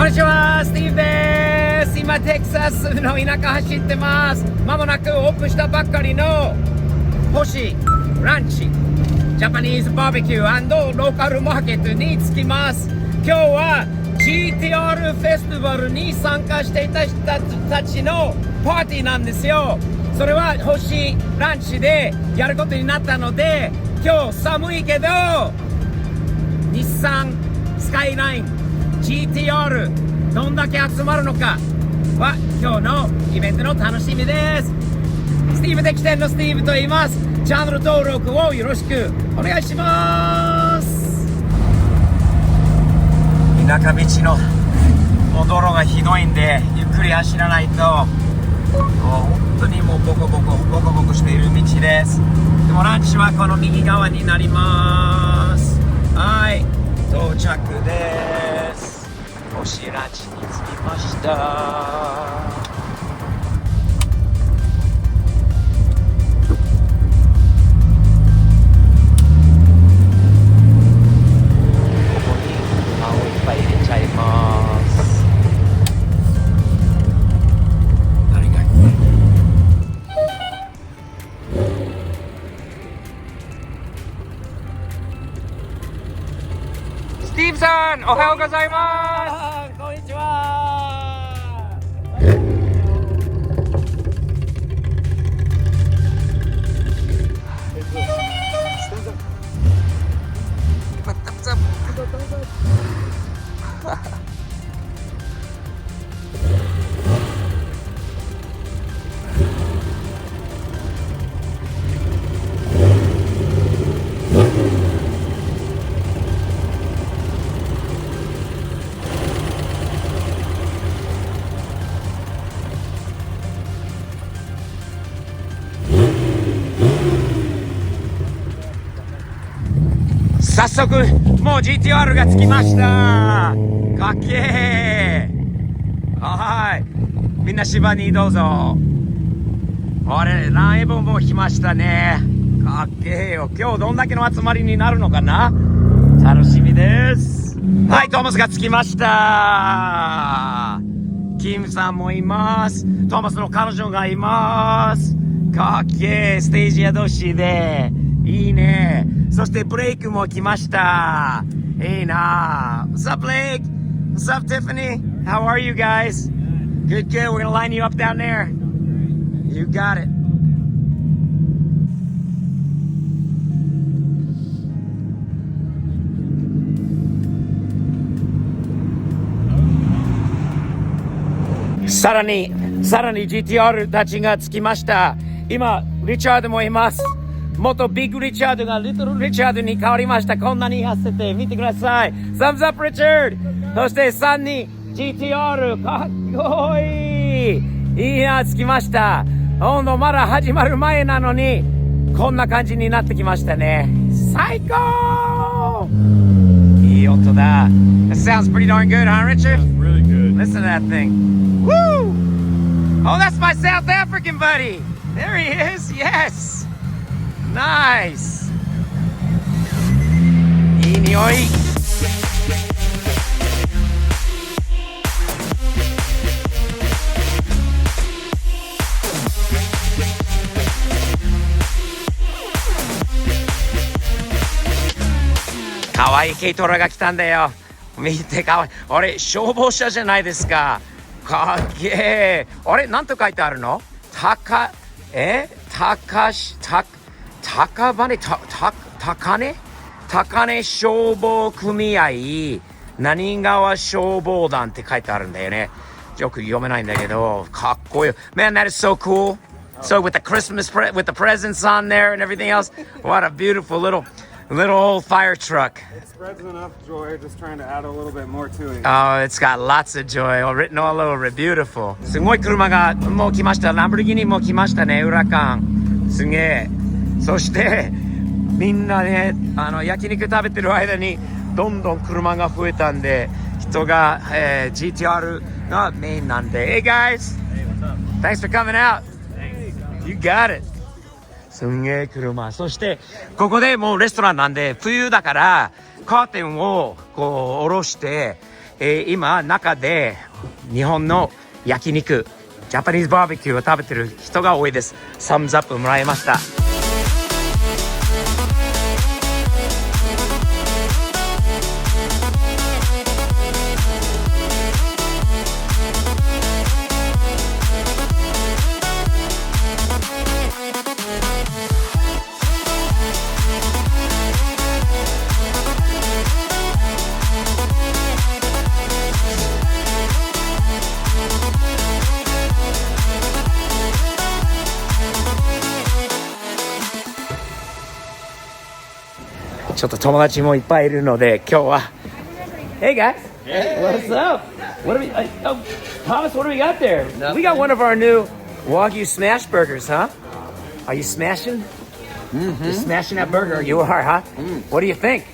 こんにちは、スティーブです。今テキサスの田舎走ってます。まもなくオープンしたばっかりの星ランチジャパニーズバーベキュー&ローカルマーケットに着きます。今日は GTR フェスティバルに参加していた人たちのパーティーなんですよ。それは星ランチでやることになったので、今日寒いけど日産スカイライン GTR どんだけ集まるのかは今日のイベントの楽しみです。スティーブ的店のスティーブと言います。チャンネル登録をよろしくお願いします。田舎道のもう道路がひどいんでゆっくり走らないと本当にもうボコボコしている道です。でもランチはこの右側になります。はい、到着です。星ランチに着きました。スティーブさん、おはようございます。こんにちは。早速もう GTR が着きました。かっけー。はい、みんな芝にどうぞ。あれランエボも来ましたね。かっけーよ。今日どんだけの集まりになるのかな、楽しみです。はい、トーマスが着きました。キムさんもいます。トーマスの彼女がいます。かっけー。ステージ宿しでいいね。そしてブレイクも来ました。いいな。What's up, Blake? What's up, Tiffany? How are you guys? Good, good. We're gonna line you up down there. You got it.さらに GTR たちが着きました。今リチャードもいます。元ビッグリチャードがリトルリチャードに変わりました。こんなに痩せて見てください。Thumbs up, Richard。そして3人 GTR かっこいい。いいな、着きました。ほんとまだ始まる前なのにこんな感じになってきましたね。最高。いい音だ。That sounds pretty darn good, huh, Richard? Really good. Listen to that thing. Woo! Oh, that's my South African buddy. There he is. Yes. Nice. いい匂い。かわいい軽トラが来たんだよ。見て、かわいい。あれ消防車じゃないですか。かっけえ。あれなんと書いてあるの？高根消防組合何川消防団って書いてあるんだよね。よく読めないんだけどかっこいい。 Man, that is so cool. So with the with the presents on there and everything else, what a beautiful little old fire truck. It spreads enough joy, just trying to add a little bit more to it. Oh, it's got lots of joy written all over it. Beautiful. すごい車がもう来ました。ランボルギーニも来ましたね。ウラカンすげえ。そしてみんなね、焼肉食べてる間にどんどん車が増えたんで人が、GTR がメインなんで。Hey guys, Hey, what's up? thanks for coming out. Thanks. You got it. すんげえ車。そしてここでもうレストランなんで冬だからカーテンをこう下ろして今中で日本の焼肉ジャパニーズバーベキューを食べてる人が多いです。サムズアップもらいました。ちょっと友達もいっぱいいるので今日は Hey guys! What's up? What do we, oh, Thomas, what do we got there? We got one of our new Wagyu smash burgers, huh? Are you smashing? You're smashing that burger? You are, huh? What do you think?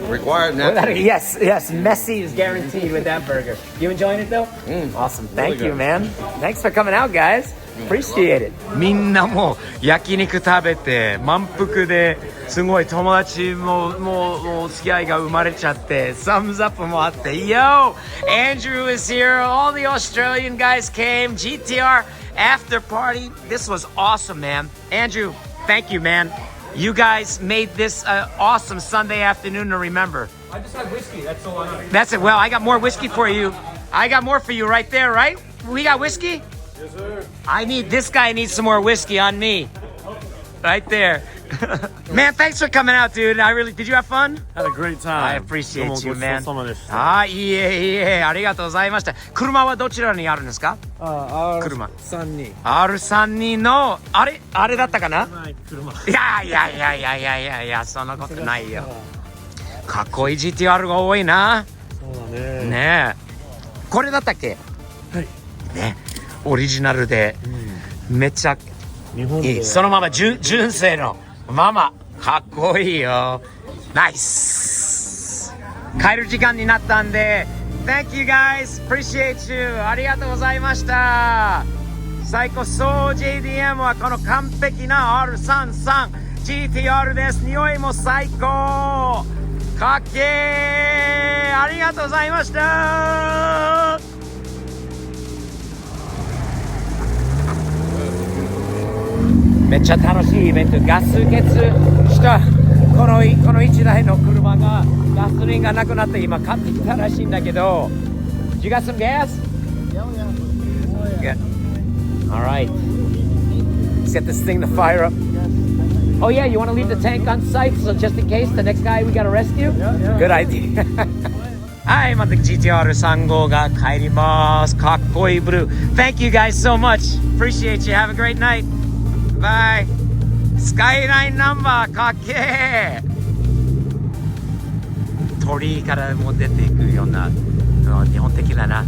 Required now. Yes, messy is guaranteed with that burger. You enjoying it though? Awesome. Thank you, man. Thanks for coming out, guys. Appreciate it. みんなもう焼肉食べて満腹ですごい友達もう付き合いが生まれちゃってサムズアップもあって Yo! Andrew is here. All the Australian guys came. GTR after party. This was awesome, man. Andrew, thank you, man. You guys made this an awesome Sunday afternoon to remember. I just had whiskey. That's all I know. That's it. Well, I got more whiskey for you. I got more for you right there, right? We got whiskey? Yes, sir. This guy needs some more whiskey on me. Right there. Man, thanks for coming out, dude. Did you have fun? Had a great time. I appreciate you, man. どうもごちそうさまでした。いえ、ありがとうございました。車はどちらにあるんですか？車。R32。R32の、あれだったかな？車。いや、そんなことないよ。かっこいい GTR が多いな。そうだね。ねえ。これだったっけ？はい。ね。オリジナルで、めっちゃ日本でいい。そのまま純正のママかっこいいよ。ナイス。帰る時間になったんで Thank you guys. Appreciate you. ありがとうございました。最高。そう JDM はこの完璧な R33 GTR です。匂いも最高。かっけー。ありがとうございました。めっちゃ楽しいイベント。ガス欠したこの1台の車がガソリンがなくなって今買ってきたらしいんだけど Do you got some gas? Yeah. All right. Let's get this thing to fire up. Oh yeah, you want to leave the tank on site so just in case the next guy we got to rescue? Good idea. はい、また GTR35 が帰ります。かっこいいブルー。Thank you guys so much. Appreciate you. Have a great night. Bye. スカイラインナンバーかっけー。鳥居からも出ていくような日本的だな。